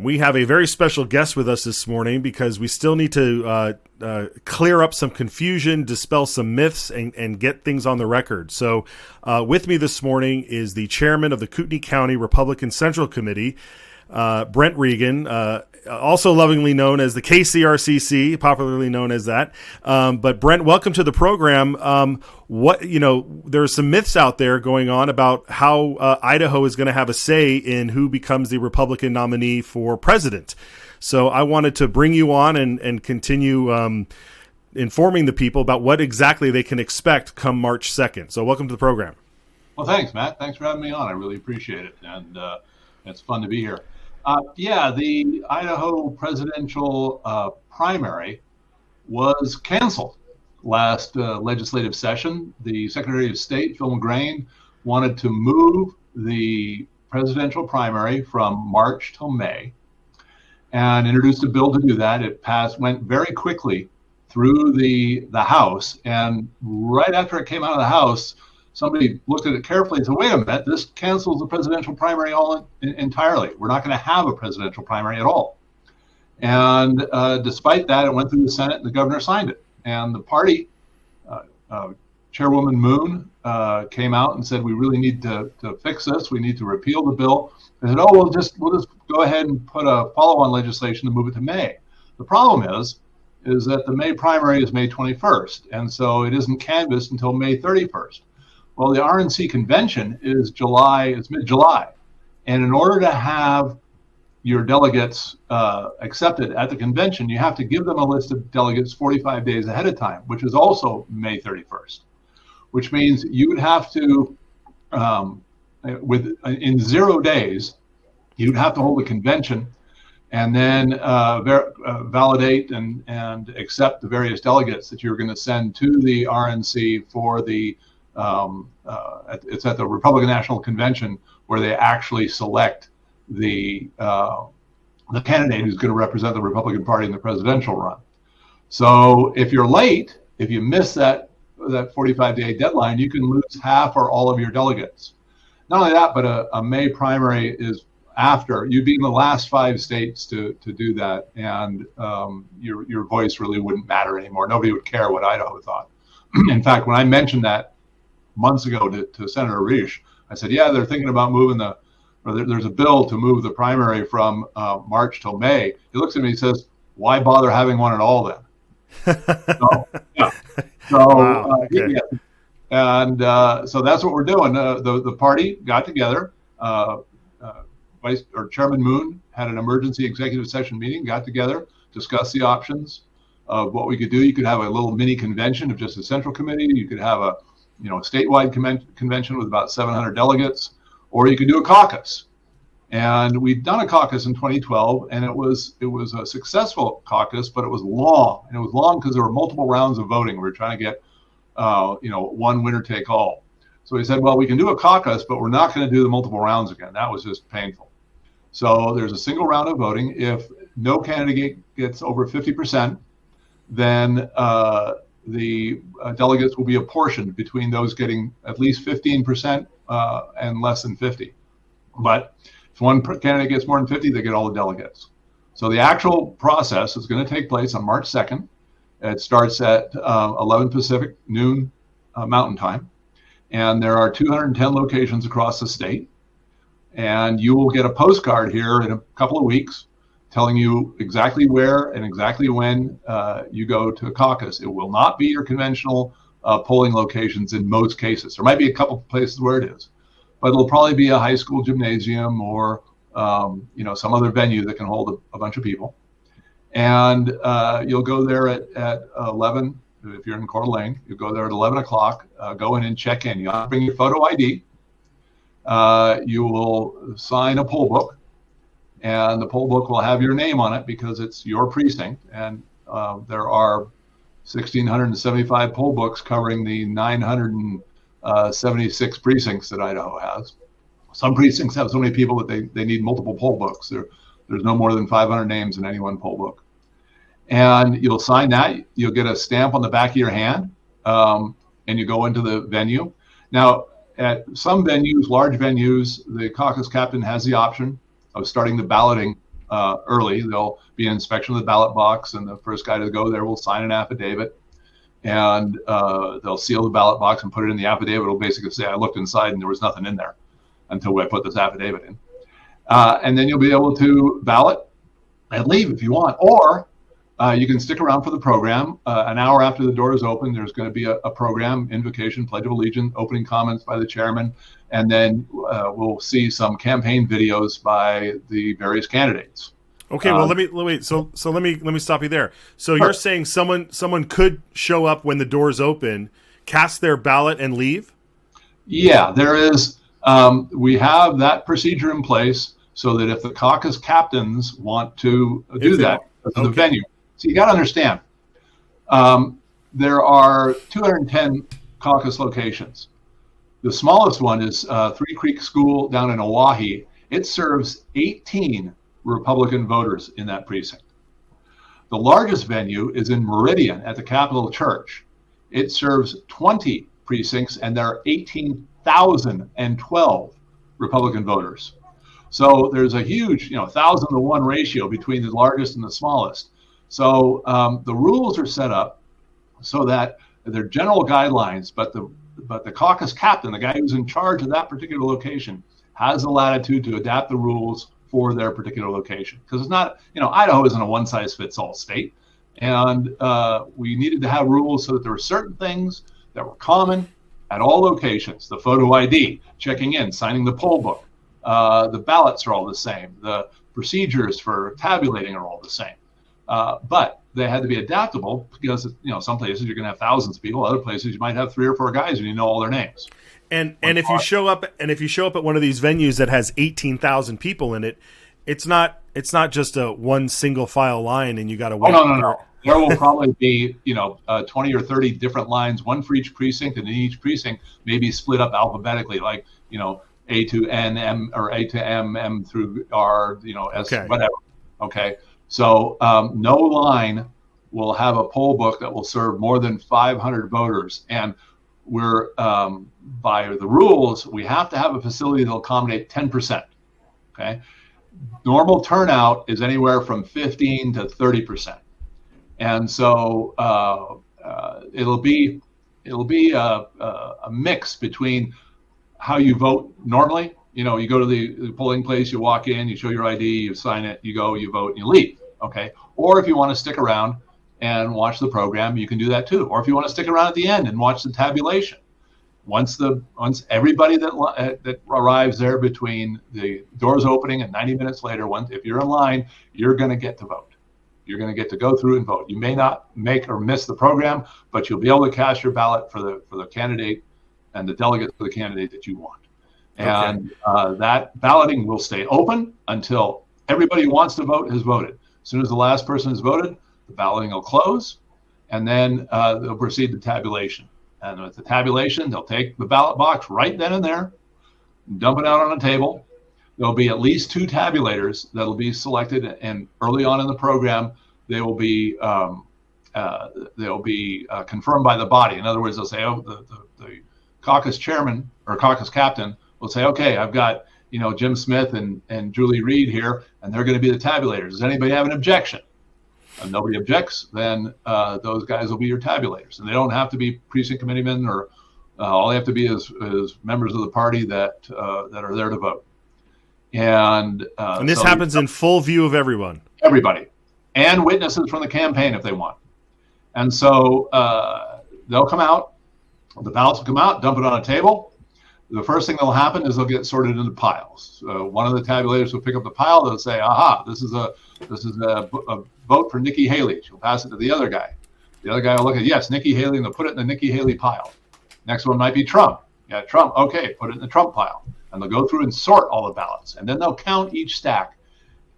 We have a very special guest with us this morning because we still need to clear up some confusion, dispel some myths, and get things on the record. So with me this morning is the chairman of the Kootenai County Republican Central Committee, Brent Regan, also lovingly known as the KCRCC, popularly known as that. But Brent, welcome to the program. There are some myths out there going on about how Idaho is going to have a say in who becomes the Republican nominee for president. So I wanted to bring you on and continue informing the people about what exactly they can expect come March 2nd. So welcome to the program. Well, thanks, Matt. Thanks for having me on. I really appreciate it. And it's fun to be here. The Idaho presidential primary was canceled last legislative session. The Secretary of State, Phil McGrain, wanted to move the presidential primary from March till May and introduced a bill to do that. It went very quickly through the House. And right after it came out of the House, somebody looked at it carefully and said, wait a minute, this cancels the presidential primary entirely. We're not going to have a presidential primary at all. And despite that, it went through the Senate and the governor signed it. And the party, Chairwoman Moon, came out and said, we really need to fix this. We need to repeal the bill. They said, we'll just go ahead and put a follow-on legislation to move it to May. The problem is that the May primary is May 21st. And so it isn't canvassed until May 31st. Well, the RNC convention is mid-July. And in order to have your delegates accepted at the convention, you have to give them a list of delegates 45 days ahead of time, which is also May 31st, which means you would have to, in 0 days, you'd have to hold a convention and then validate and accept the various delegates that you're going to send to the RNC for the it's at the Republican National Convention where they actually select the candidate who's going to represent the Republican Party in the presidential run. So if you're late, if you miss that 45-day deadline, you can lose half or all of your delegates. Not only that, but a May primary is after you'd be in the last 5 states to do that, and your voice really wouldn't matter anymore. Nobody would care what Idaho thought. In fact, when I mentioned that months ago to Senator Risch, I said, they're thinking about there's a bill to move the primary from March till May. He looks at me and says, why bother having one at all then? Wow, okay. And so that's what we're doing. The party got together. Chairman Moon had an emergency executive session meeting, got together, discussed the options of what we could do. You could have a little mini convention of just a central committee. You could have a statewide convention with about 700 delegates, or you could do a caucus. And we'd done a caucus in 2012, and it was a successful caucus, but it was long. And it was long because there were multiple rounds of voting. We were trying to get, one winner take all. So we said, well, we can do a caucus, but we're not going to do the multiple rounds again. That was just painful. So there's a single round of voting. If no candidate gets over 50%, then the delegates will be apportioned between those getting at least 15% and less than 50. But if one candidate gets more than 50, they get all the delegates. So the actual process is going to take place on March 2nd. It starts at 11 Pacific, noon Mountain Time. And there are 210 locations across the state. And you will get a postcard here in a couple of weeks telling you exactly where and exactly when you go to a caucus. It will not be your conventional polling locations in most cases. There might be a couple of places where it is, but it'll probably be a high school gymnasium or some other venue that can hold a bunch of people. And you'll go there at 11. If you're in Coeur d'Alene, you go there at 11 o'clock, go in and check in. You have to bring your photo ID. You will sign a poll book, and the poll book will have your name on it because it's your precinct. And there are 1,675 poll books covering the 976 precincts that Idaho has. Some precincts have so many people that they need multiple poll books. There's no more than 500 names in any one poll book. And you'll sign that. You'll get a stamp on the back of your hand, and you go into the venue. Now, at some venues, large venues, the caucus captain has the option of starting the balloting early. There'll be an inspection of the ballot box, and the first guy to go there will sign an affidavit, and they'll seal the ballot box and put it in the affidavit. It'll basically say, I looked inside and there was nothing in there until I put this affidavit in. And then you'll be able to ballot and leave if you want, or you can stick around for the program. An hour after the doors open, there's going to be a program, invocation, Pledge of Allegiance, opening comments by the chairman, and then we'll see some campaign videos by the various candidates. Okay, well, let me stop you there. So you're saying someone could show up when the doors open, cast their ballot, and leave? Yeah, there is. We have that procedure in place so that if the caucus captains want to do that in the venue. So you got to understand, there are 210 caucus locations. The smallest one is Three Creek School down in Oahe. It serves 18 Republican voters in that precinct. The largest venue is in Meridian at the Capitol Church. It serves 20 precincts, and there are 18,012 Republican voters. So there's a huge, 1,000 to 1 ratio between the largest and the smallest. So the rules are set up so that they're general guidelines, but the caucus captain, the guy who's in charge of that particular location, has the latitude to adapt the rules for their particular location. Because it's not, Idaho isn't a one-size-fits-all state. And we needed to have rules so that there were certain things that were common at all locations. The photo ID, checking in, signing the poll book. The ballots are all the same. The procedures for tabulating are all the same. But they had to be adaptable because, some places you're going to have thousands of people. Other places you might have 3 or 4 guys and you know all their names. And if you show up at one of these venues that has 18,000 people in it, it's not just a one single file line and you got to wait. Oh, no. There will probably be 20 or 30 different lines, one for each precinct, and in each precinct may be split up alphabetically, like A to N, M, or A to M, M through R, S, whatever. Okay. So no line will have a poll book that will serve more than 500 voters. And we're, by the rules, we have to have a facility that will accommodate 10%. Okay. Normal turnout is anywhere from 15 to 30%. And so it'll be a mix between how you vote normally. You go to the polling place, you walk in, you show your ID, you sign it, you go, you vote, and you leave. Okay. Or if you want to stick around and watch the program, you can do that too. Or if you want to stick around at the end and watch the tabulation, once everybody that arrives there between the doors opening and 90 minutes later, if you're in line, you're going to get to vote. You're going to get to go through and vote. You may not make or miss the program, but you'll be able to cast your ballot for the candidate and the delegate for the candidate that you want. And that balloting will stay open until everybody who wants to vote has voted. As soon as the last person has voted, the balloting will close, and then they'll proceed to tabulation. And with the tabulation, they'll take the ballot box right then and there, dump it out on a table. There'll be at least 2 tabulators that'll be selected, and early on in the program, they will be confirmed by the body. In other words, they'll say, the caucus chairman or caucus captain will say, okay, I've got Jim Smith and Julie Reed here, and they're going to be the tabulators. Does anybody have an objection? And nobody objects, then those guys will be your tabulators. And they don't have to be precinct committeemen, or all they have to be is members of the party that are there to vote. And this happens in full view of everyone. Everybody. And witnesses from the campaign if they want. And so they'll come out, the ballots will come out, dump it on a table. The first thing that'll happen is they'll get sorted into piles. One of the tabulators will pick up the pile. They'll say, aha, this is a vote for Nikki Haley. She'll pass it to the other guy. The other guy will look at, yes, Nikki Haley, and they'll put it in the Nikki Haley pile. Next one might be Trump. Yeah, Trump. Okay, put it in the Trump pile. And they'll go through and sort all the ballots. And then they'll count each stack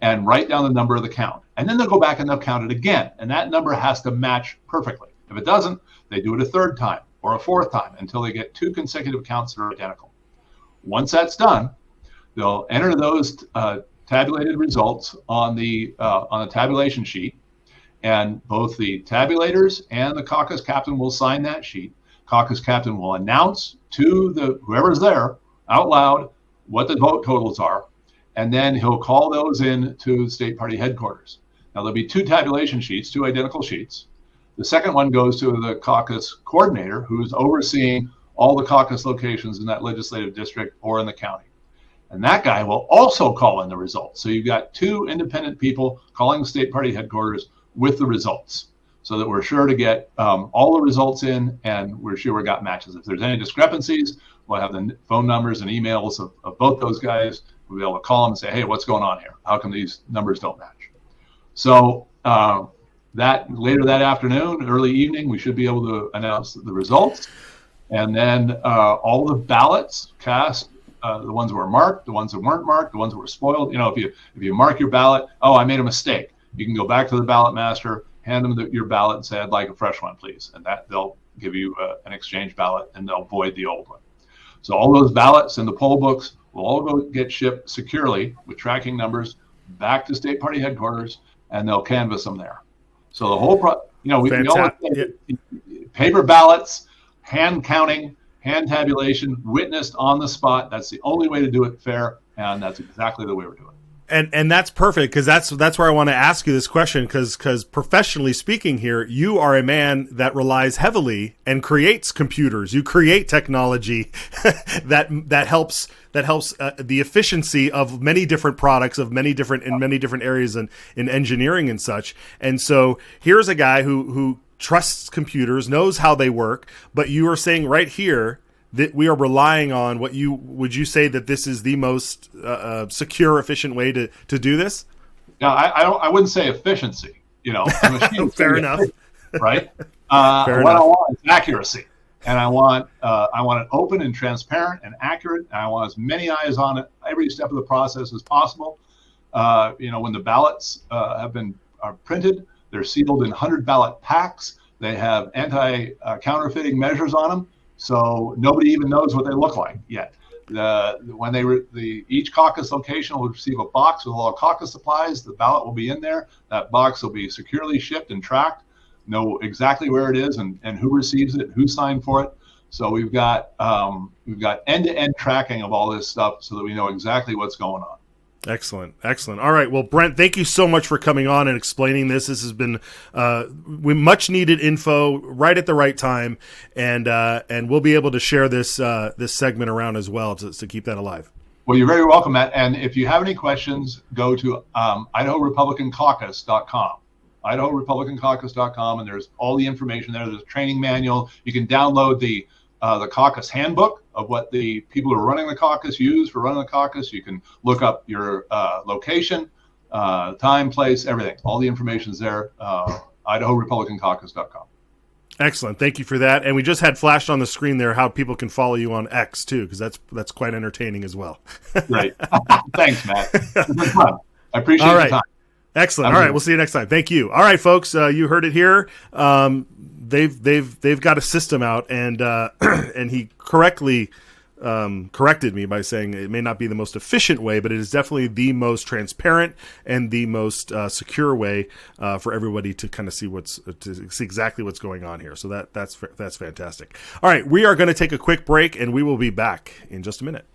and write down the number of the count. And then they'll go back and they'll count it again. And that number has to match perfectly. If it doesn't, they do it a third time or a fourth time until they get 2 consecutive counts that are identical. Once that's done, they'll enter those tabulated results on the tabulation sheet, and both the tabulators and the caucus captain will sign that sheet. Caucus captain will announce to whoever's there out loud what the vote totals are, and then he'll call those in to state party headquarters. Now, there'll be two tabulation sheets, two identical sheets. The second one goes to the caucus coordinator, who's overseeing all the caucus locations in that legislative district or in the county. And that guy will also call in the results. So you've got two independent people calling the state party headquarters with the results, so that we're sure to get all the results in, and we're sure we got matches. If there's any discrepancies, we'll have the phone numbers and emails of both those guys. We'll be able to call them and say, hey, what's going on here? How come these numbers don't match? So that later that afternoon, early evening, we should be able to announce the results. And then all the ballots cast, the ones that were marked, the ones that weren't marked, the ones that were spoiled. You know, if you mark your ballot, oh, I made a mistake, you can go back to the ballot master, hand them your ballot and say, I'd like a fresh one, please. And that they'll give you an exchange ballot, and they'll void the old one. So all those ballots and the poll books will all go get shipped securely with tracking numbers back to state party headquarters, and they'll canvass them there. So the whole, we always say paper ballots, hand counting, hand tabulation, witnessed on the spot. That's the only way to do it fair, and that's exactly the way we're doing it. And that's perfect, because that's where I want to ask you this question, because professionally speaking here, you are a man that relies heavily and creates computers. You create technology that helps the efficiency of many different products in many different areas in engineering and such. And so here's a guy who trusts computers, knows how they work, but you are saying right here that we are relying on would you say that this is the most secure, efficient way to do this? No, I wouldn't say efficiency. Fair enough, right? Fair enough. I want is accuracy, and I want it open and transparent and accurate. And I want as many eyes on it every step of the process as possible. When the ballots are printed, they're sealed in 100 ballot packs. They have anti-counterfeiting measures on them. So nobody even knows what they look like yet. Each caucus location will receive a box with all the caucus supplies. The ballot will be in there. That box will be securely shipped and tracked. Know exactly where it is and who receives it, who signed for it. So we've got end-to-end tracking of all this stuff, so that we know exactly what's going on. Excellent. All right. Well, Brent, thank you so much for coming on and explaining this. This has been much needed info right at the right time, and we'll be able to share this segment around as well to keep that alive. Well, you're very welcome, Matt. And if you have any questions, go to IdahoRepublicanCaucus.com. IdahoRepublicanCaucus.com, and there's all the information there. There's a training manual. You can download the caucus handbook of what the people who are running the caucus use for running the caucus. You can look up your location, time, place, everything. All the information's there. IdahoRepublicanCaucus.com. Excellent. Thank you for that. And we just had flashed on the screen there how people can follow you on X too, because that's quite entertaining as well. Great. Thanks, Matt. This was fun. I appreciate your time. Excellent. All right. We'll see you next time. Thank you. All right, folks. You heard it here. They've got a system out, and and he correctly corrected me by saying it may not be the most efficient way, but it is definitely the most transparent and the most secure way for everybody to kind of see exactly what's going on here. So that's fantastic. All right, we are going to take a quick break, and we will be back in just a minute.